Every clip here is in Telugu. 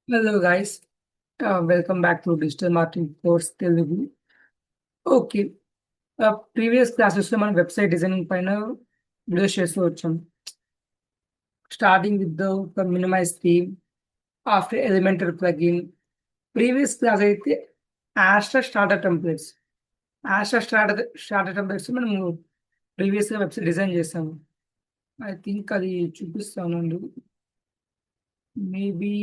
Hello guys, welcome back to Digital Marketing Course Telugu. Okay. Previous క్లాసెస్‌లో మనం వెబ్‌సైట్ డిజైనింగ్ పైన వీడియోస్ చేస్తూ వచ్చాం. Starting with minimize theme, after elementary plugin. Previous class అయితే Astra starter templates. Astra starter templates మనము ప్రీవియస్‌గా వెబ్‌సైట్ డిజైన్ చేసాము. ఐ థింక్ అది చూపిస్తానండి. మేబీ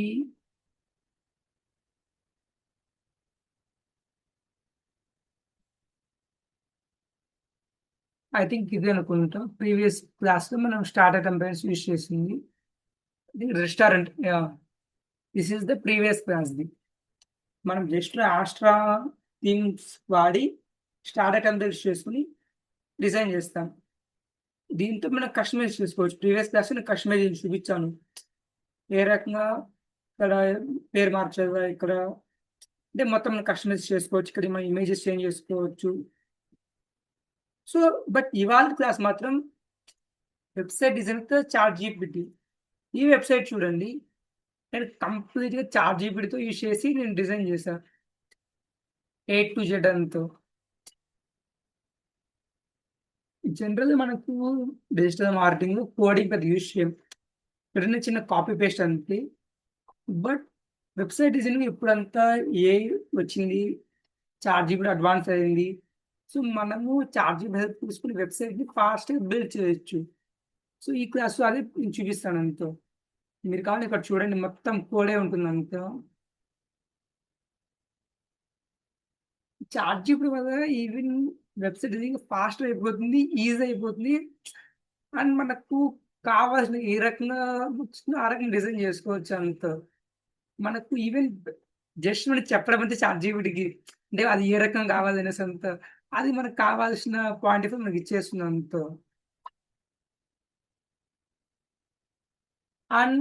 ఐ థింక్ ఇదే అనుకుంటా. ప్రీవియస్ క్లాస్‌లో మనం స్టార్టర్ టెంప్లేట్స్ యూజ్ చేసింది. ఇది restaurant. Yeah! This is the previous క్లాస్‌ది. మనం జస్ట్ ఆస్ట్రా థీమ్స్ వాడి స్టార్టర్ టెంప్లేట్స్ చేసుకొని డిజైన్ చేస్తాం. దీంతో మనం కస్టమైజ్ చేసుకోవచ్చు. ప్రీవియస్ క్లాస్‌లో నేను కస్టమైజేషన్ చూపించాను. ఏ రకంగా ఇక్కడ పేరు మార్చాలా, ఇక్కడ అంటే మొత్తం మనం కస్టమైజ్ చేసుకోవచ్చు. ఇక్కడ మన ఇమేజెస్ చేంజ్ చేసుకోవచ్చు. సో, బట్ ఇవాళ క్లాస్ మాత్రం వెబ్‌సైట్ డిజైన్‌తో చాట్‌జీపీటీ. ఈ వెబ్‌సైట్ చూడండి. నేను కంప్లీట్‌గా చాట్‌జీపీటీతో యూజ్ చేసి నేను డిజైన్ చేశా. ఏ టు జెడ్ అంతా. జనరల్‌గా మనకు డిజిటల్ మార్కెటింగ్‌లో కోడింగ్ పెద్ద యూజ్ చేయం. ఏదైనా చిన్న కాపీ పేస్ట్ అంతే. బట్ వెబ్‌సైట్ డిజైనింగ్ ఇప్పుడంతా ఏఐ వచ్చింది. చాట్‌జీపీటీ అడ్వాన్స్ అయింది. సో, మనము చాట్‌జీపీటీ హెల్ప్ తీసుకొని వెబ్‌సైట్‌ని ఫాస్ట్‌గా బిల్డ్ చేయొచ్చు. సో, ఈ క్లాస్‌లో అదే నేను చూపిస్తాను అంతా. మీరు కావాలంటే ఇక్కడ చూడండి, మొత్తం కోడే ఉంటుంది అంతా. చాట్‌జీపీటీ వల్ల ఈవెన్ వెబ్‌సైట్ డిజైనింగ్ ఫాస్ట్‌గా అయిపోతుంది. ఈజీ అయిపోతుంది. అండ్ మనకు కావాల్సిన ఏ రకంగా వచ్చిందో ఆ రకంగా డిజైన్ చేసుకోవచ్చు అంతా. మనకు ఈవెన్ జస్ట్ మనకి చెప్పడం అంతే చాట్‌జీపీటీకి. అంటే అది ఏ రకంగా కావాలనేసి అంతా. అది మనకు కావాల్సిన పాయింట్ ఆఫ్ వ్యూ మనకి ఇచ్చేస్తుంది అంతా. అండ్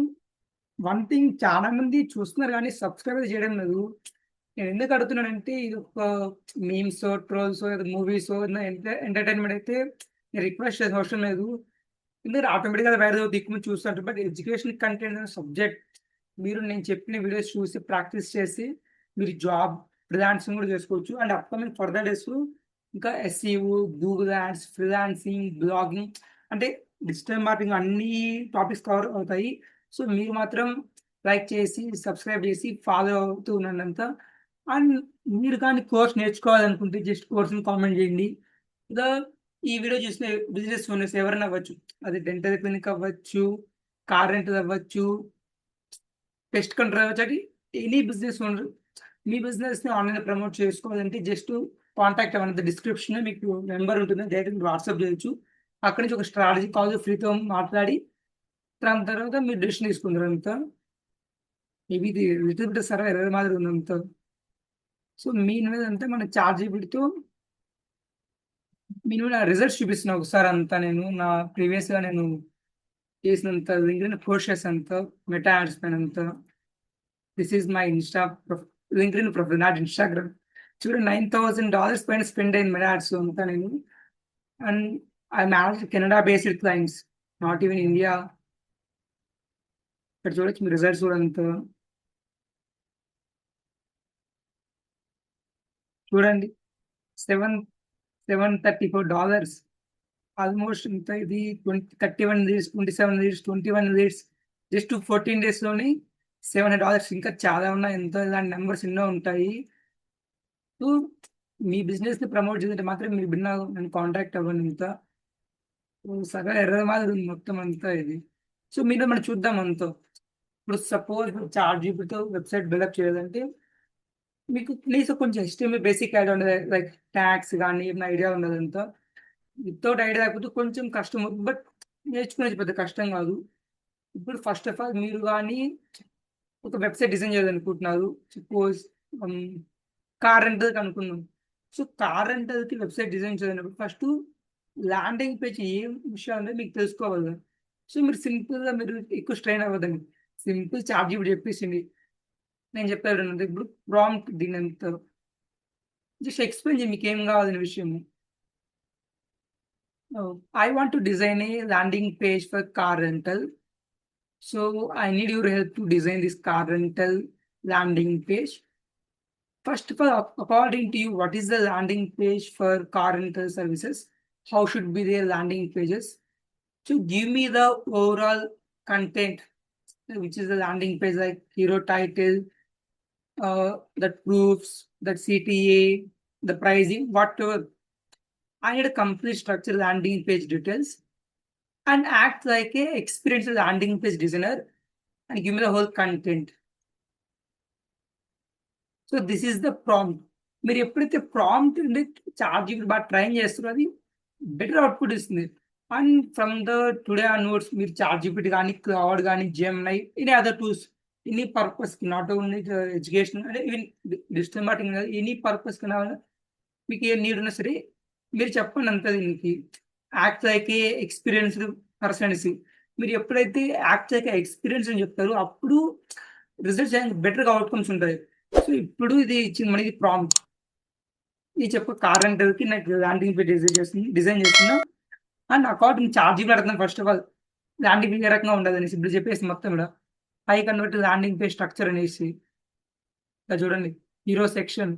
వన్ థింగ్, చాలా మంది చూస్తున్నారు గానీ సబ్‌స్క్రైబ్ చేయడం లేదు. నేను ఎందుకు అడుగుతున్నానంటే ఇది ఒక మీమ్సో, ట్రోల్సో, లేదా మూవీసో ఎంటర్‌టైన్‌మెంట్ అయితే నేను రిక్వెస్ట్ చేయాల్సిన అవసరం లేదు. ఎందుకంటే ఆటోమేటిక్‌గా అది వేరేదో దిక్కు నుంచి చూస్తుంటారు. బట్ ఎడ్యుకేషన్ కంటెంట్ అనే సబ్జెక్ట్ మీరు నేను చెప్పిన వీడియోస్ చూసి ప్రాక్టీస్ చేసి మీరు జాబ్ ఫ్రీలాన్సింగ్ కూడా చేసుకోవచ్చు. అండ్ అప్‌కమింగ్ ఫర్దర్ డేస్‌లో ఇంకా SEO, Google ads, freelancing, blogging అంటే డిజిటల్ మార్కెటింగ్ అన్ని టాపిక్స్ కవర్ అవుతాయి. సో, మీరు మాత్రం లైక్ చేసి, సబ్స్క్రైబ్ చేసి ఫాలో అవుతూ ఉండండంతా. అండ్ మీరు కానీ కోర్స్ నేర్చుకోవాలనుకుంటే జస్ట్ కోర్స్‌ని కామెంట్ చేయండి. లేదా ఈ వీడియో చూసిన బిజినెస్ ఓనర్స్ ఎవరైనా అవ్వచ్చు. అది డెంటల్ క్లినిక్ అవ్వచ్చు, కార్ రెంటల్ అవ్వచ్చు, పెస్ట్ కంట్రోల్ అవ్వచ్చు. అది ఎనీ బిజినెస్ ఓనర్ మీ బిజినెస్‌ని ఆన్‌లైన్‌లో ప్రమోట్ చేసుకోవాలంటే జస్ట్ కాంటాక్ట్ అవ్వండి. డిస్క్రిప్షన్‌లో మీకు నంబర్ ఉంటుంది. డైరెక్ట్‌గా మీరు వాట్సాప్ చేయొచ్చు. అక్కడి నుంచి ఒక స్ట్రాటజీ కాల్ ఫ్రీతో మాట్లాడి దాని తర్వాత మీరు డెసిషన్ తీసుకుందురంతా. మేబీ ఇది లిటిల్ బిట్ సర్వర్ ఎర్రర్ మాదిరి ఉందంతా. సో, మీన్ మీద అంటే మన చాట్‌జీపీటీతో నేను నా రిజల్ట్స్ చూపిస్తున్నా ఒకసారంతా నేను. నా ప్రీవియస్‌గా నేను చేసినంత లింక్డ్ఇన్ పోస్ట్ చేసినంత మెటా యాడ్స్ పైనంతా. This is my LinkedIn profile, not Instagram. చూడండి $9,000 పైన స్పెండ్ అయింది మెటా యాడ్స్‌లో అంతా నేను. And I manage Canada based clients, not even India. ఇక్కడ చూడొచ్చు మీ రిజల్ట్స్ కూడా అంతా. చూడండి. 7 $734. ఆల్మోస్ట్ ఇంత ఇది 31 లీడ్స్, 27 లీడ్స్, 21 లీడ్స్ జస్ట్ 14 డేస్‌లోనే $700. ఇంకా చాలా ఉన్నాయి. ఎంతో ఇలాంటి నంబర్స్ ఎన్నో ఉంటాయి. సో, మీ బిజినెస్‌ని ప్రమోట్ చేయాలంటే మాత్రం మీరు బిన్న నన్ను కాంటాక్ట్ అవ్వండి ఇంత. సగం ఎర్రర్ మాదిరి ఉంది మొత్తం అంతా ఇది. సో, మీలో మనం చూద్దాం అంతా. ఇప్పుడు సపోజ్ చాట్‌జీపీటీతో వెబ్‌సైట్ బిల్డప్ చేయాలంటే మీకు కనీసం కొంచెం హెచ్‌టీఎంఎల్ బేసిక్ ఐడియా ఉండాలి. లైక్ ట్యాగ్స్ గాని ఏమైనా ఐడియా ఉన్నదంతా. వితౌట్ ఐడియా లేకపోతే కొంచెం కష్టం. బట్ నేర్చుకునేది పెద్ద కష్టం కాదు. ఇప్పుడు ఫస్ట్ ఆఫ్ ఆల్ మీరు గాని ఒక వెబ్‌సైట్ డిజైన్ చేయాలనుకుంటున్నారు. సపోజ్ హ్మ్, కార్ రెంటల్‌కి అనుకుందాం. సో, కార్ రెంటల్‌కి వెబ్‌సైట్ డిజైన్ చేయాలన్నప్పుడు ఫస్టు ల్యాండింగ్ పేజ్ ఏం విషయాలున్నాయో మీకు తెలుసుకోవాలి. సో, మీరు సింపుల్‌గా మీరు ఎక్కువ స్ట్రెయిన్ అవ్వద్దండి. సింపుల్ చాట్‌జీపీటీ చెప్పేసింది. నేను చెప్పాను కదండీ! ఇప్పుడు ప్రాంప్ట్ దీనంతా జస్ట్ ఎక్స్‌ప్లెయిన్ చేయి మీకేం కావాలనే విషయము. I want to design a landing page for car rental. So I need your help to design this car rental. landing page. First of all, according to you, what is the landing page for car rental services? How should be their landing pages? So give me the overall content, which is the landing page, like hero title, that proofs, that CTA, the pricing, whatever. I need a complete structure landing page details and act like a experienced landing page designer and give me the whole content. So this is the prompt. మీరు ఎప్పుడైతే ప్రాంప్ట్ చార్ట్ జీపీటీ బాగా ట్రైన్ చేస్తారో అది బెటర్ అవుట్పుట్ ఇస్తుంది. And from the today onwards మీరు చార్ట్ జీపీటీ కానీ, క్లౌడ్ కానీ, Gemini, any other tools, any పర్పస్కి, నాట్ ఓన్లీ ఎడ్యుకేషన్ అంటే even digital marketing, any purpose కన్నా మీకు ఏ నీడ్ ఉన్నా సరే మీరు చెప్పండి అంత దీనికి. యాక్ట్ లైక్ ఏ ఎక్స్పీరియన్స్డ్ పర్సన్స్. మీరు ఎప్పుడైతే యాక్ట్ లైక్ ఎక్స్పీరియన్స్ అని చెప్తారో అప్పుడు రిజల్ట్స్ బెటర్గా అవుట్కమ్స్ ఉంటాయి. సో ఇప్పుడు ఇది ఇచ్చింది మనకి ప్రాంప్ట్. ఇది చెప్పు కార్ రెంటల్కి నాకు ల్యాండింగ్ పేజ్ డిజైన్ చేస్తున్నా అండ్ అకార్డింగ్ ఛార్జింగ్ అడుగుతున్నాను. First of all landing page ఏ రకంగా ఉండదు అనేసి ఇప్పుడు చెప్పేసి మొత్తం కూడా high convert landing page structure అనేసి ఇలా చూడండి. Hero section,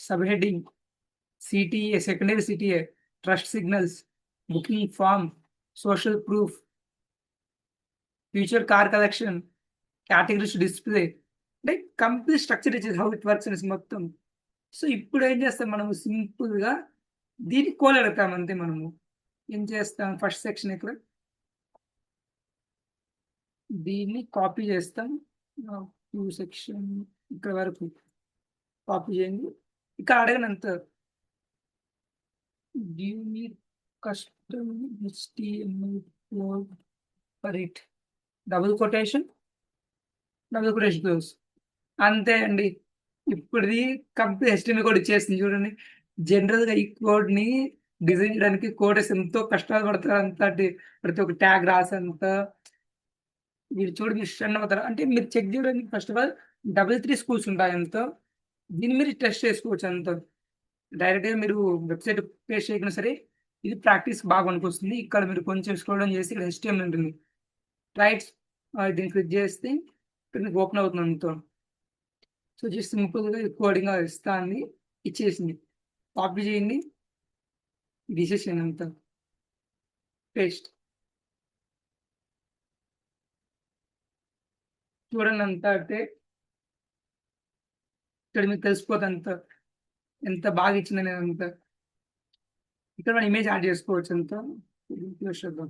sub heading, CTA, secondary CTA, trust signals, booking form, social proof, future car collection, categories display, అంటే కంప్లీట్ స్ట్రక్చర్ ఇచ్చేది హౌ ఇట్ వర్క్స్ అనేసి మొత్తం. సో ఇప్పుడు ఏం చేస్తాం మనము సింపుల్గా దీన్ని కోల్ అడుగుతాం అంతే. మనము ఏం చేస్తాం, ఫస్ట్ సెక్షన్ ఇక్కడ దీన్ని కాపీ చేస్తాం. టూ సెక్షన్ ఇక్కడ వరకు కాపీ చేయండి. ఇక్కడ అడగనంత give me custom HTML code for it, double quotation close, అంతే అండి. ఇప్పుడుది కంప్లీట్ HTML కోడ్ ఇచ్చేస్తుంది చూడండి. జనరల్గా ఈ కోడ్ని డిజైన్ చేయడానికి కోడెస్ ఎంతో కష్టాలు పడతారు. అంతటి ప్రతి ఒక్క ట్యాగ్ రాసేంత మీరు చూడు మీరు స్టన్ అవుతారు. అంటే మీరు చెక్ చేయడానికి ఫస్ట్ ఆఫ్ ఆల్ 3 స్కూల్స్ ఉంటాయి అంత. దీన్ని మీరు టెస్ట్ చేసుకోవచ్చు అంత. డైరెక్ట్గా మీరు వెబ్సైట్ పేస్ట్ చేయకుండా సరే ఇది ప్రాక్టీస్ బాగా పనికొస్తుంది. ఇక్కడ మీరు కొంచెం స్క్రోల్ డౌన్ చేసి ఇక్కడ HTML ఉంటుంది, రైట్. దీన్ని క్లిక్ చేస్తే ఇక్కడ మీకు ఓపెన్ అవుతుంది అంతా. సో జస్ట్ సింపుల్గా కోడింగ్ ఇస్తాను, ఇచ్చేసింది. కాపీ చేయండి, తీసేసేయండి అంతా, పేస్ట్. చూడండి అంతా అంటే ఇక్కడ మీకు తెలిసిపోతుంది అంత ఎంత బాగా ఇచ్చిందని. అంత ఇక్కడ మనం ఇమేజ్ యాడ్ చేసుకోవచ్చు అంత. చూద్దాం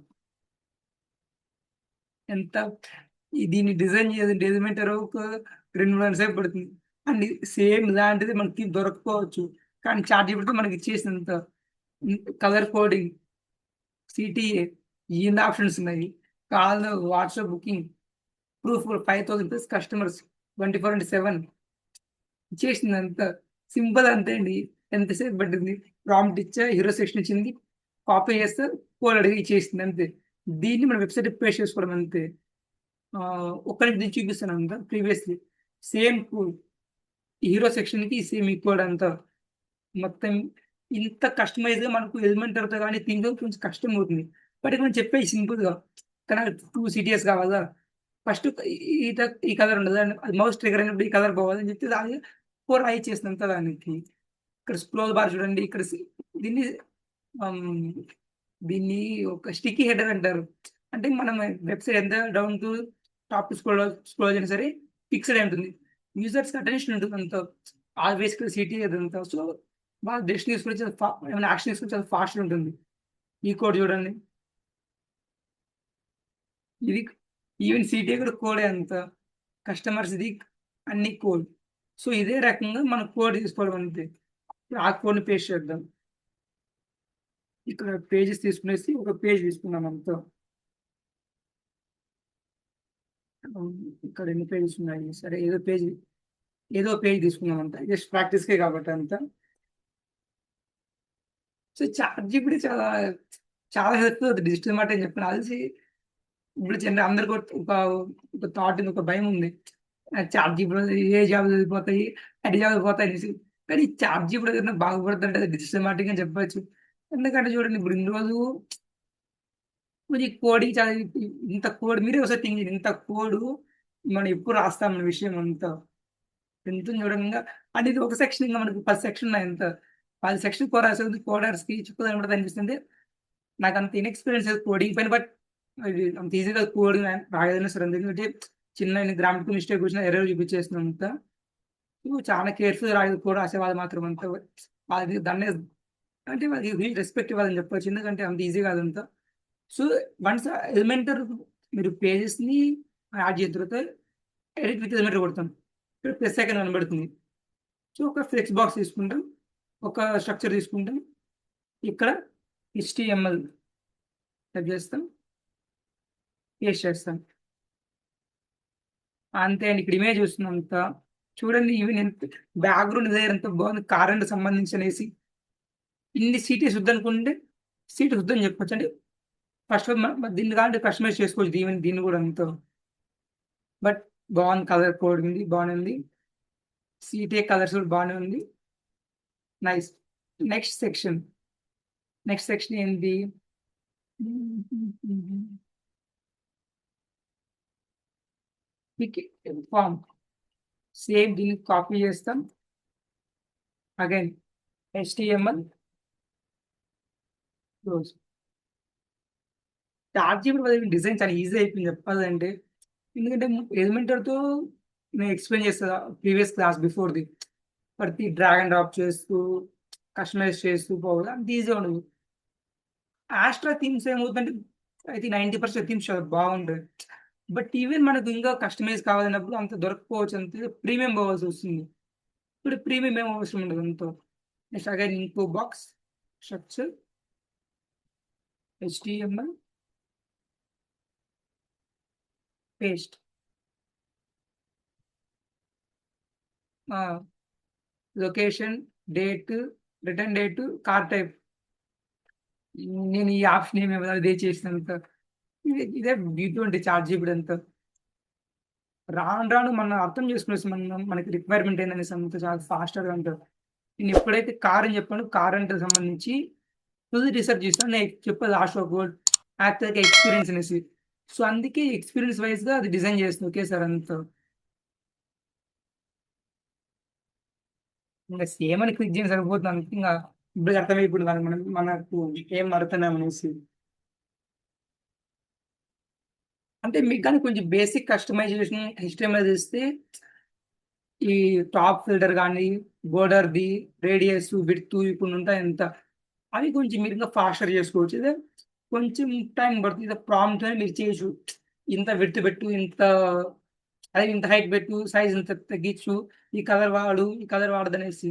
ఎంత దీన్ని డిజైన్ చేసి డెజిమెంటర్ ఒక 2 మూడు సేపు పడుతుంది. అండ్ సేమ్ ఇలాంటిది మనకి దొరకపోవచ్చు, కానీ చార్ట్ జీపీటీ మనకి ఇచ్చేసినంత కలర్ కోడింగ్, సిటిఏ, ఈ ఆప్షన్స్ ఉన్నాయి. Call, WhatsApp booking, proof 5,000+ customers, 24/7 ఇచ్చేసింది అంత. సింపుల్ అంతే అండి. ఎంతసేపు పట్టింది, ప్రాంప్ట్ ఇచ్చా, హీరో సెక్షన్ ఇచ్చింది, కాపీ చేస్తే కోడ్ అడిగి ఇచ్చేసింది అంతే. దీన్ని మన వెబ్సైట్ పేస్ట్ చేసుకోవడం అంతే. ఒక్కరికి దీన్ని చూపిస్తాను అంతా. ప్రీవియస్లీ సేమ్ కోడ్ హీరో సెక్షన్కి సేమ్ ఈ కోడ్ అంతా మొత్తం. ఇంత కస్టమైజ్గా మనకు ఎలిమెంటర్తో కానీ థింక్ కొంచెం కష్టం అవుతుంది. బట్ మనం చెప్పేది సింపుల్గా, కానీ 2 CTS కావాలా, ఫస్ట్ ఈ కలర్ ఉండదు, అది మౌస్ ట్రిగర్ అయినప్పుడు ఈ కలర్ పోవాలని చెప్తే అది 4 ఐ చేసినంత దానికి. ఇక్కడ స్క్రోల్ బార్ చూడండి, ఇక్కడ దీన్ని దీన్ని ఒక స్టిక్కీ హెడర్ అంటారు. అంటే మనం వెబ్సైట్ ఎంత డౌన్ టు టాప్ స్క్రోల్ అయినా సరే ఫిక్స్డ్ అయి ఉంటుంది. యూజర్స్కి అటెన్షన్ ఉంటుంది అంత, ఆల్వేస్ సిటీ అదంతా. సో వాళ్ళు డెసిషన్ తీసుకొచ్చి ఏమైనా యాక్షన్ తీసుకొచ్చి అది ఫాస్ట్గా ఉంటుంది. ఈ కోడ్ చూడండి, ఇది ఈవెన్ సిటీ కూడా కోడే అంత, కస్టమర్స్ ఇది అన్ని కోడ్. సో ఇదే రకంగా మనం కోడ్ తీసుకోవడం అంతే. ఆ కోడ్ని పేస్ట్ చేద్దాం. ఇక్కడ పేజెస్ తీసుకునేసి ఒక పేజ్ తీసుకున్నాం అంతా. ఇక్కడ ఎన్ని పేజెస్ ఉన్నాయి, సరే ఏదో పేజ్ తీసుకున్నాం అంతా, జస్ట్ ప్రాక్టీస్కే కాబట్టి అంతా. సో చాట్ జీపీటీ చాలా చాలా హెల్ప్ అవుతుంది డిజిటల్ మాట అని చెప్పిన అది. ఇప్పుడు అందరికి ఒక థాట్, ఒక భయం ఉంది, చాట్ జీపీటీ ఏ జాబ్ వెళ్ళిపోతాయి, అన్ని జాబ్ వెళ్ళిపోతాయి అనేసి. కానీ చాట్ జీపీటీ ఏదైనా బాగుపడుతుంటే అది డిజిటల్ మార్కెటింగ్ అని చెప్పచ్చు. ఎందుకంటే చూడండి ఇప్పుడు ఇన్ని రోజు ఈ కోడింగ్ చాలా, ఇంత కోడ్ మీరే ఒకసారి థింక్ చేయండి, ఇంత కోడ్ మనం ఎప్పుడు రాస్తాం మన విషయం అంతా. టెన్త్‌ని చూడంగా అంటే ఇది ఒక సెక్షన్ ఇంక మనకు 10 సెక్షన్‌లు ఎంత 10 సెక్షన్ కోడ్ రాసేది కోడర్స్‌కి చుక్కలు కనపడతాయి అనిపిస్తుంది. నాకంత ఇన్‌ఎక్స్‌పీరియన్స్ లేదు కోడింగ్ పైన. బట్ ఇది అంత ఈజీగా కోడింగ్ రాయలేను సరే. ఎందుకంటే చిన్న గ్రామటికల్ మిస్టేక్ వచ్చినా ఎర్రర్ చూపించేస్తుంది అంతా. చాలా కేర్‌ఫుల్‌గా కోడ్ రాసేవాళ్ళు మాత్రం అంతా. అది దాన్నే అంటే వాళ్ళకి రెస్పెక్ట్ ఇవ్వాలని చెప్పొచ్చు. ఎందుకంటే అంత ఈజీ కాదంతా. సో, వన్స్ ఎలిమెంటర్ మీరు పేజెస్‌ని యాడ్ చేసిన తర్వాత ఎడిట్ విత్ ఎలిమెంటర్ కొడతాం. ఇక్కడ ప్లస్ ఐకాన్ కనబడుతుంది. సో, ఒక ఫ్లెక్స్ బాక్స్ తీసుకుంటాం. ఒక స్ట్రక్చర్ తీసుకుంటాం. ఇక్కడ హెచ్‌టీఎంఎల్ టైప్ చేస్తాం. పేస్ట్ చేస్తాం. అంతే అండి. ఇక్కడ ఇమేజ్ వస్తుందంతా. చూడండి ఈవెన్ ఎంత బ్యాక్‌గ్రౌండ్ డిజైన్ ఎంత బాగుంది. కారెంట్ సంబంధించనేసి. ఇన్ని సీటీస్ వద్దనుకుంటే సీటీస్ వద్దని చెప్పొచ్చు. అంటే ఫస్ట్ దీన్ని కావాలంటే కస్టమైజ్ చేసుకోవచ్చు. దీన్ని కూడా అంతా. బట్ బాగుంది. కలర్ కోడింగ్‌ది బానే ఉంది. సీటీ కలర్స్ కూడా బానే ఉంది. Nice. Next section. Next section ఏంటి? Pick form. సేమ్ దీన్ని కాపీ చేస్తాం. Again HTML close. చాట్‌జీపీటీ వల్ల డిజైన్ చాలా ఈజీ అయిపోయింది చెప్పాలంటే. ఎందుకంటే ఎలిమెంటర్‌తో నేను ఎక్స్‌ప్లెయిన్ చేస్తా ప్రీవియస్ క్లాస్ బిఫోర్‌ది. ప్రతి డ్రాగ్ అండ్ డ్రాప్ చేస్తూ, కస్టమైజ్ చేస్తూ పోవడం అంత ఈజీగా ఉండదు. ఆస్ట్రా థీమ్స్ ఏమవుతుందంటే అయితే 90% థీమ్స్ చాలా బాగుంటాయి. బట్ ఈవెన్ మనకు ఇంకా కస్టమైజ్ కావాలన్నప్పుడు అంత దొరకకపోవచ్చు. అంతే ప్రీమియం పోవాల్సొస్తుంది. ఇప్పుడు ప్రీమియం ఏం అవసరం ఉండదు అంతా. నెక్స్ట్ అగైన్ ఇంకో బాక్స్ స్ట్రక్చర్ హెచ్‌టీఎంఎల్ పేస్ట్. ఆ! Location, date, return date, car type. నేను ఈ ఆప్షన్ ఏమి ఇవ్వలేదు. ఇదే చేసినంత. ఇదే బ్యూటీ అంటే చాట్‌జీపీటీ అంతా. రాను రాను మనం అర్థం చేసుకునేసి మనకి రిక్వైర్మెంట్ ఏందనేసి అంత చాలా ఫాస్టర్‌గా ఉంటది. నేను ఎప్పుడైతే కార్ అని చెప్పానో కార్ అంటే సంబంధించి ఫుల్ రిసర్చ్ చేశాను. నేను చెప్పేది లాస్ట్ ఒక వర్డ్ యాక్టర్‌గా ఎక్స్‌పీరియన్స్ అనేసి. సో, అందుకే ఎక్స్‌పీరియన్స్ వైస్‌గా అది డిజైన్ చేస్తుంది ఒకేసారి అంతా. ఇంగ సేమ్ అని క్లిక్ చేయడం సరిపోతుంది. అంతే ఇంగ ఇప్పటికి అర్థమైపోయింది మనకు ఏం వాడుతున్నాం అనేసి. అంటే మీకు గాని కొంచెం బేసిక్ కస్టమైజేషన్ హెచ్‌టీఎంఎల్ తెలిస్తే ఈ టాప్ ఫిల్టర్ గాని, బోర్డర్‌ది, రేడియస్, విడ్త్ ఇప్పుడు ఉంటాయంతా. అవి కొంచెం మీరు ఇంకా ఫాస్ట్‌గా చేసుకోవచ్చు. ఇదే కొంచెం టైం పడుతుంది. ఇదే ప్రాంప్ట్‌తోనే మీరు చేయొచ్చు. ఇంత విడ్త్ పెట్టు, ఇంత హైట్ పెట్టు, సైజ్ ఇంత తగ్గించు, ఈ కలర్ వాడు, ఈ కలర్ వాడదనేసి.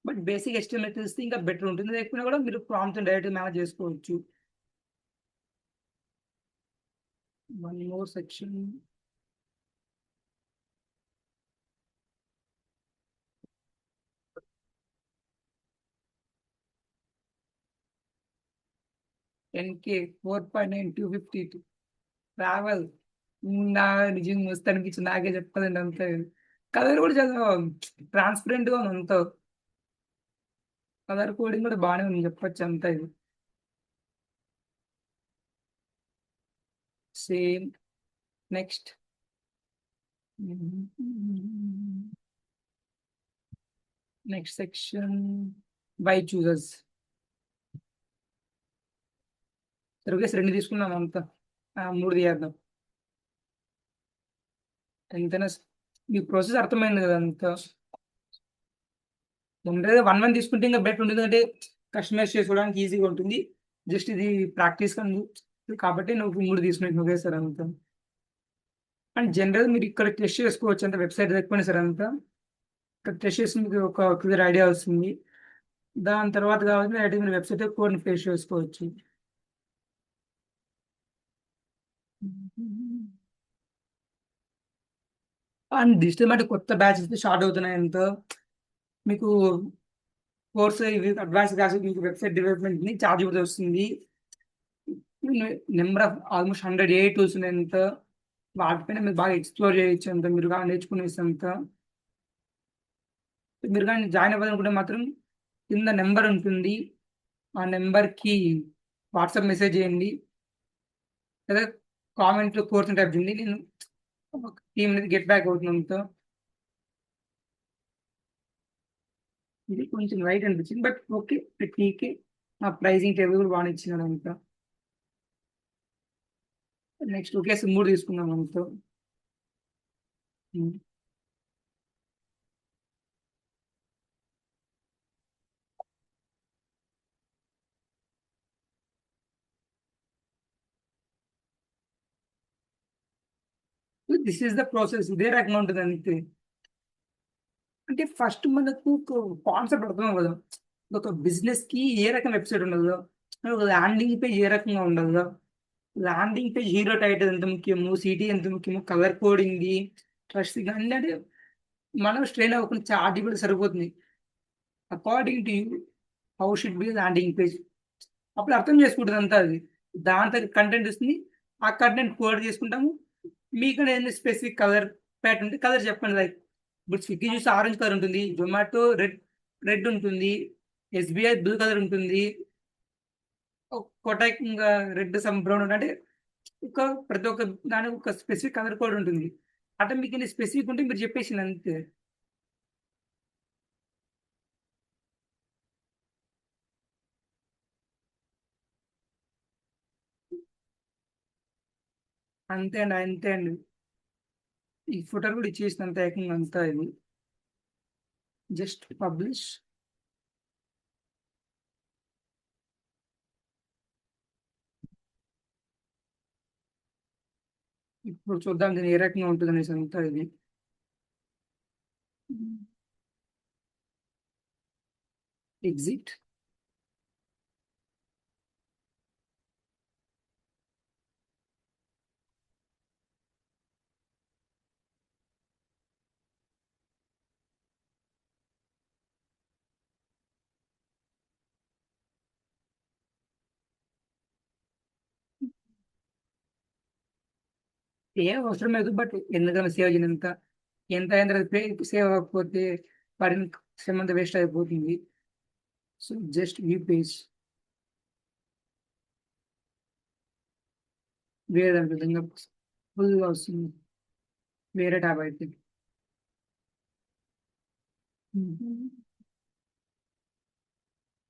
బట్ బేసిక్ హెచ్‌టీఎంఎల్ తెలిస్తే ఇంకా బెటర్ ఉంటుంది. లేకపోయినా కూడా మీరు ప్రాంప్ట్‌ని డైరెక్ట్‌గా మేనేజ్ చేసుకోవచ్చు. One more section. NK 4.9 252 travel. నా నిజంగా మస్తు అనిపించింది. నాకే చెప్పాలంటే అంతే. కలర్ కూడా చాలా ట్రాన్స్‌పరెంట్‌గా ఉంది అంతా. కలర్ కోడింగ్ కూడా బానే ఉంది చెప్పొచ్చు అంతా ఇది. Same next. Next section why choosers. Service 2 తీసుకుందాం అంతా. 3 తీయేద్దాం. ఎంతైనా మీకు ప్రాసెస్ అర్థమైంది కదా అంతా. ఉండేది 1 తీసుకుంటే ఇంకా బెటర్ ఉంటుంది. ఎందుకంటే కస్టమైజ్ చేసుకోవడానికి ఈజీగా ఉంటుంది. జస్ట్ ఇది ప్రాక్టీస్ కాబట్టి నువ్వు 3 తీసుకున్నట్టు ఒకేసారి అంతా. అండ్ జనరల్‌గా మీరు ఇక్కడ టెస్ట్ చేసుకోవచ్చు అంతా వెబ్‌సైట్ లేకపోయినా సరే అంతా. ఇక్కడ టెస్ట్ చేసి మీకు ఒక క్లియర్ ఐడియా వస్తుంది. దాని తర్వాత కావాలంటే డైరెక్ట్‌గా మీరు వెబ్‌సైట్‌లో కోడ్‌ని పేస్ట్ చేసుకోవచ్చు. అండ్ డిజిటల్ అంటే కొత్త బ్యాచెస్ స్టార్ట్ అవుతున్నాయి ఎంతో. మీకు కోర్స్ ఇవి అడ్వాన్స్ క్లాసెస్ మీకు వెబ్‌సైట్ డెవలప్‌మెంట్‌ని చార్జ్ కూడా వస్తుంది. Number of almost 100 AI tools ఉన్నాయి అంత. వాటిపైన మీరు బాగా ఎక్స్‌ప్లోర్ చేయొచ్చు అంత. మీరు బాగా నేర్చుకునేసంత. మీరు గాని జాయిన్ అవ్వాలనుకుంటే మాత్రం కింద నంబర్ ఉంటుంది. ఆ నంబర్‌కి వాట్సాప్ మెసేజ్ చేయండి. లేదా కామెంట్‌లో కోర్స్‌ని టైప్ చేయండి. నేను టీం అనేది గెట్ బ్యాక్ అవుతుందంతో ఇది కొంచెం రైట్ అనిపించింది, బట్ ఓకే. టీకే ఆ ప్రైజింగ్ టేబుల్ కూడా బాగా ఇచ్చినాడు అంతా. నెక్స్ట్ ఒకేసి 3 తీసుకున్నాం అంతా. This is the process. ఇదే రకంగా ఉంటుంది అంతే. అంటే ఫస్ట్ మనకు ఒక కాన్సెప్ట్ అర్థం కదా. ఒక బిజినెస్ కి ఏ రకం వెబ్సైట్ ఉండదు, ఒక ల్యాండింగ్ పేజ్ ఏ రకంగా ఉండదు. ల్యాండింగ్ పేజ్ హీరో టైటిల్ ఎంత ముఖ్యము, సిటీ ఎంత ముఖ్యము, కలర్ కోడింగ్, ట్రస్ట్ అన్నీ అంటే మనం స్ట్రెయిన్ అవ్వకుండా చార్ట్ కూడా సరిపోతుంది. According to you how should be landing page, అప్పుడు అర్థం చేసుకుంటుంది అంతా అది. దాని తగ్గ కంటెంట్ ఇస్తుంది, ఆ కంటెంట్ కోడ్ చేసుకుంటాము. మీకు ఏదైనా స్పెసిఫిక్ కలర్ ప్యాటర్న్ ఉంటే కలర్ చెప్పండి. లైక్ ఇప్పుడు స్విగ్గీ చూసి ఆరెంజ్ కలర్ ఉంటుంది, జొమాటో రెడ్ రెడ్ ఉంటుంది, ఎస్బీఐ బ్లూ కలర్ ఉంటుంది, కోటాక్ ఇంకా రెడ్ సమ్ బ్రౌన్ ఉంటుంది. అంటే ఒక ప్రతి ఒక్క దానికి ఒక స్పెసిఫిక్ కలర్ కోడ్ ఉంటుంది. అంటే మీకు స్పెసిఫిక్ ఉంటే మీరు చెప్పేసి అంతే. అంతే అండి, అంతే అండి. ఈ ఫుటర్ కూడా ఇచ్చేసినంత ఏకంగా అంతా ఇది. Just publish. ఇప్పుడు చూద్దాం దీని ఏ రకంగా ఉంటుంది అనేసి అంతా ఇది. ఎగ్జిట్. ఏం అవసరం లేదు, బట్ ఎందుకన్నా సేవ్ చేయనంత ఎంత అయినా సేవ్ అవ్వకపోతే పడిన శ్రమ అంతా వేస్ట్ అయిపోతుంది. సో జస్ట్ వ్యూ పేజ్ వేరే విధంగా ఫుల్గా వస్తుంది, వేరే ట్యాబ్ అయితే.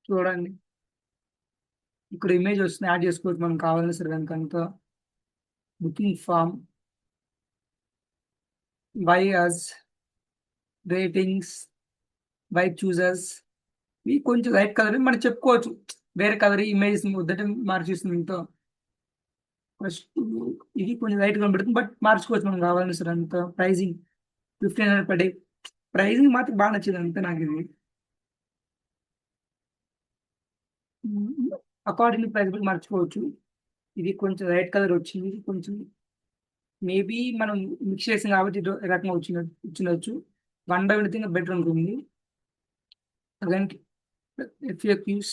చూడండి ఇక్కడ ఇమేజ్ వస్తుంది, యాడ్ చేసుకోవచ్చు మనం కావాలని సరే దానికంతా. Booking form, by us, ratings, by choosers. ఇవి కొంచెం లైట్ కలర్ మనం చెప్పుకోవచ్చు, వేరే కలర్ ఇమేజెస్ వద్దంటే మార్చేస్తుంది ఇంతో. ఫస్ట్ ఇది కొంచెం లైట్ కనబడుతుంది, బట్ మార్చుకోవచ్చు మనం కావాలని సరే అంత. Pricing 1500 per day. ప్రైజింగ్ మాత్రం బాగా నచ్చింది అంతే నాకు ఇది. అకార్డింగ్ ప్రైస్ బట్టి మార్చుకోవచ్చు. ఇది కొంచెం లైట్ కలర్ వచ్చింది, ఇది కొంచెం మేబీ మనం మిక్స్ చేసాం కాబట్టి ఇదో రకంగా వచ్చినచ్చు. 1/1 థింగ్ బెటర్ ఉంటుంది. అలాంటి ఎఫ్ఏక్యూస్,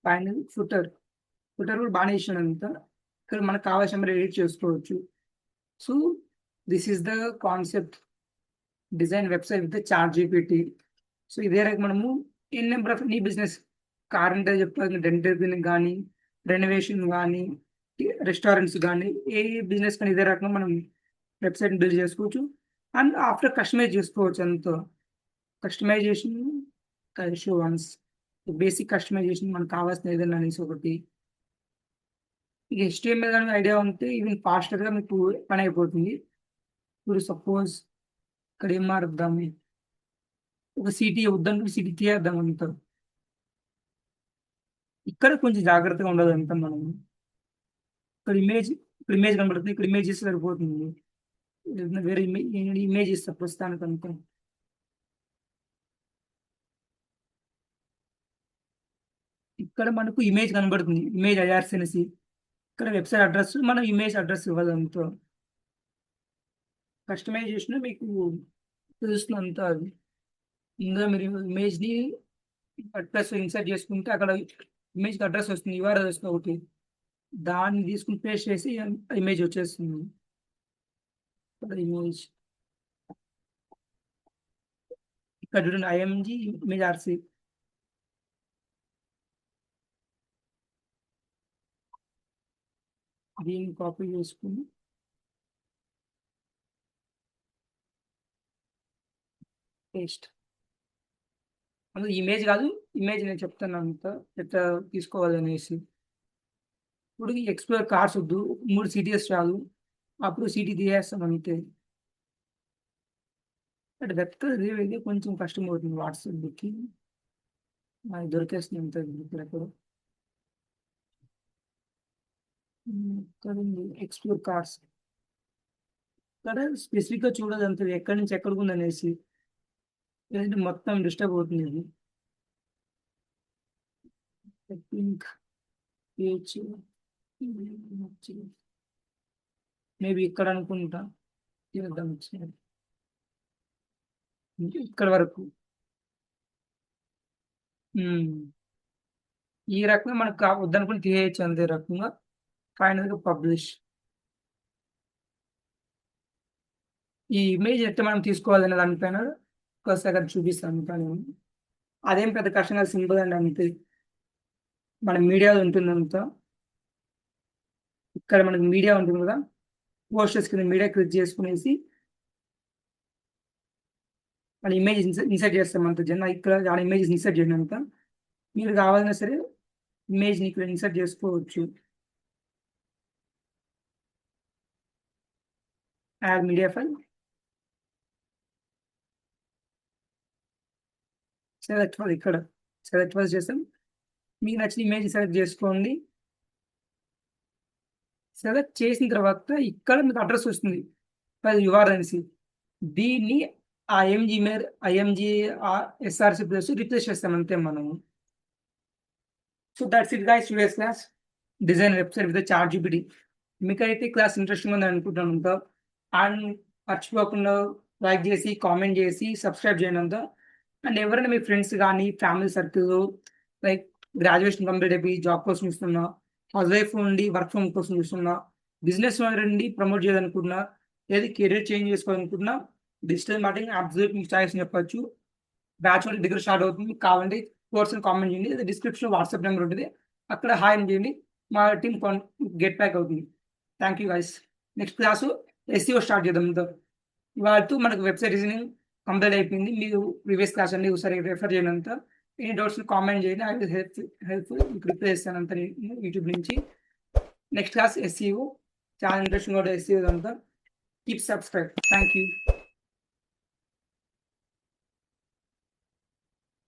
ఫైనల్ ఫుటర్. ఫుటర్ కూడా బాగానే ఇచ్చాడు అంతా. ఇక్కడ మనకు కావాల్సిన మరి ఎడిట్ చేసుకోవచ్చు. So this is the concept, design website with ChatGPT. So ఇదే రకం మనము N number of any business, car అంటే చెప్పాలి, డెంటల్ కానీ, రెనోవేషన్ కానీ, రెస్టారెంట్స్ కానీ, ఏ బిజినెస్ కానీ ఇదే రకంగా మనం వెబ్సైట్ బిల్డ్ చేసుకోవచ్చు. అండ్ ఆఫ్టర్ కస్టమైజ్ చేసుకోవచ్చు అంత. Customization show once, basic customization మనకు కావాల్సిన ఏదైనా అనేసి ఒకటి. ఇక HTML కానీ ఐడియా ఉంటే ఈవెన్ ఫాస్టర్గా మీకు పని అయిపోతుంది. ఇప్పుడు సపోజ్ ఇక్కడ ఏం మారుద్దాము, ఒక సిటీ వద్దంటే సిటీ తీయేద్దాం అంటారు. ఇక్కడ కొంచెం జాగ్రత్తగా ఉండదు అంతా మనం. ఇక్కడ ఇమేజ్, ఇక్కడ ఇమేజ్ కనబడుతుంది, ఇక్కడ ఇమేజ్ ఇస్తే సరిపోతుంది. ఏదైనా వేరే ఇమేజ్ ఇస్తా ప్రస్తుతానికి అంతా. ఇక్కడ మనకు ఇమేజ్ కనబడుతుంది, ఇమేజ్ ఐఆర్సిఎన్సి. ఇక్కడ వెబ్సైట్ అడ్రస్, మనం ఇమేజ్ అడ్రస్ ఇవ్వాలి అంతా. కస్టమైజేషన్ మీకు తెలుస్తుంది అంతా అది. ఇందులో మీరు ఇమేజ్ని అడ్రస్ ఇన్సర్ట్ చేసుకుంటే అక్కడ ఇమేజ్కి అడ్రస్ వస్తుంది, యూఆర్ఎల్ వస్తుంది ఒకటి. దాన్ని తీసుకుని పేస్ట్ చేసి ఇమేజ్ వచ్చేస్తుంది. ఇమేజ్ ఇక్కడ చూడండి, ఐఎంజీ ఇమేజ్ ఆర్సి. దీన్ని కాపీ చేసుకుని పేస్ట్. అందులో ఇమేజ్ కాదు, ఇమేజ్ నేను చెప్తాను అంతా ఎట్లా తీసుకోవాలనేసి. ఇప్పుడు ఎక్స్‌ప్లోర్ కార్స్ వద్దు. 3 సిటీస్ చాలు. అప్పుడు సిటీ తీసేస్తాం అంతే. బట్ వెతకది ఇది కొంచెం కష్టమవుతుంది వాట్సాప్‌కి. నాకు దొరికేస్తుంది అంతే ఇక్కడెక్కడో. ఎక్కడుంది ఎక్స్‌ప్లోర్ కార్స్. ఇక్కడ స్పెసిఫిక్‌గా చూడదు అంతే ఎక్కడి నుంచి ఎక్కడికుందనేసి. లేదంటే మొత్తం డిస్టర్బ్ అవుతుంది ఇది. ఐ థింక్ పేజ్ మేబీ ఇక్కడ అనుకుంటా. చేద్దాం ఒకసారి. ఇక్కడ వరకు. హ్మ్. ఈ రకంగా మనకు వద్దనుకుని తీసేయొచ్చు అంతే రకంగా. ఫైనల్‌గా పబ్లిష్. ఈ ఇమేజ్ ఎట్లా మనం తీసుకోవాలనే దానిపైన ఒక సెకండ్ చూపిస్తాను కానీ అదేం పెద్ద కష్టం కాదు, సింపుల్ అండి అంతే. మన మీడియాలో ఉంటుందంతా. ఇక్కడ మనకి మీడియా ఉంటుంది కదా, పోస్టర్స్ కింద మీడియా క్లిక్ చేసుకునేసి మన ఇమేజ్ ఇన్సర్ట్ చేస్తాం అంత జన ఇక్కడ ఆ ఇమేజెస్ ఇన్సర్ట్ చేయడం అంతా. మీరు కావాలన్నా సరే ఇమేజ్‌ని ఇక్కడ ఇన్సర్ట్ చేసుకోవచ్చు. Add media file. Select for ఇక్కడ. సెలెక్ట్ ఫర్ చేసాం. మీకు నచ్చిన ఇమేజ్ సెలెక్ట్ చేసుకోండి. సెలెక్ట్ చేసిన తర్వాత ఇక్కడ మీకు అడ్రస్ వస్తుంది. ఫైల్ యూఆర్ఎల్ అనేసి. దీన్ని ఐఎంజీ ఎస్ఆర్‌సి ప్లస్ రిప్లేస్ చేస్తాం అంతే మనము. So that's it guys today's class. Design website with ChatGPT. మీకైతే క్లాస్ ఇంట్రెస్టింగ్‌గా ఉందని అనుకుంటున్నాను అంతా. అండ్ మర్చిపోకుండా లైక్ చేసి, కామెంట్ చేసి, సబ్స్క్రైబ్ చేయండి అంతా. అండ్ ఎవరైనా మీ ఫ్రెండ్స్ గానీ, ఫ్యామిలీ సర్కిల్‌లో లైక్ గ్రాడ్యుయేషన్ కంప్లీట్ అయిపోయి జాబ్ కోసం చూస్తున్నా, హౌస్ వైఫ్ ఉండి వర్క్ ఫ్రమ్ కోసం చూస్తున్నా, బిజినెస్ నుండి ప్రమోట్ చేయాలనుకున్నా, లేదా కెరీర్ చేంజ్ చేసుకోవాలనుకున్నా, డిజిటల్ మార్కెటింగ్ అబ్సల్యూట్ మీ చాయిస్ అని చెప్పొచ్చు. బ్యాచ్ వాళ్ళ దగ్గర స్టార్ట్ అవుతుంది. కావాలంటే కోర్స్‌ని కామెంట్ చేయండి. లేదా డిస్క్రిప్షన్‌లో వాట్సాప్ నెంబర్ ఉంటది. అక్కడ హాయ్ అని చేయండి. మా టీమ్ గెట్ బ్యాక్ అవుతుంది. Thank you guys. Next class SCO start చేద్దాం ఇద్దరం. ఇవాల్టితో మనకు వెబ్‌సైట్ డిజైనింగ్ కంప్లీట్ అయిపోయింది. మీరు ప్రీవియస్ క్లాస్ అన్ని ఒకసారి రెఫర్ చేయండి అంతా. ఎనీ డౌట్స్ కామెంట్ చేయండి. ఐ విల్ హెల్ప్‌ఫుల్ మీకు రిప్లై ఇస్తాను అంతా యూట్యూబ్ నుంచి. Next class SCO. చాలా ఇంట్రెస్టింగ్‌గా ఉంటది ఎస్‌సిఓ అంతా. Keep subscribe. Thank you.